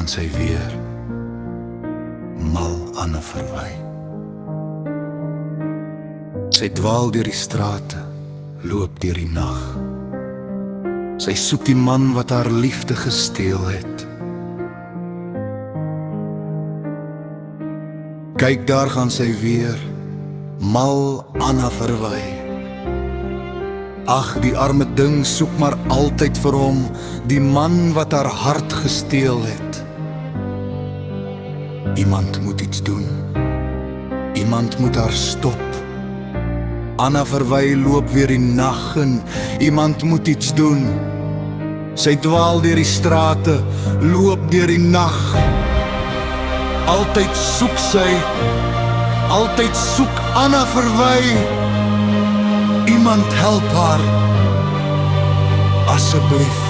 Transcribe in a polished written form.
sy weer mal Anna verwy. Sy dwaal deur die strate, loop deur die nag. Sy soek die man wat haar liefde gesteel het. Kyk, daar gaan sy weer, mal Anna verwy. Ag, die arme ding soek maar altyd vir hom, die man wat haar hart gesteel het. Iemand moet iets doen. Iemand moet haar stop. Anna verwy loop weer die nag in, iemand moet iets doen. Sy dwaal deur die strate, loop deur die nag. Altyd soek sy, altyd soek Anna verwy. Iemand help haar, asseblief.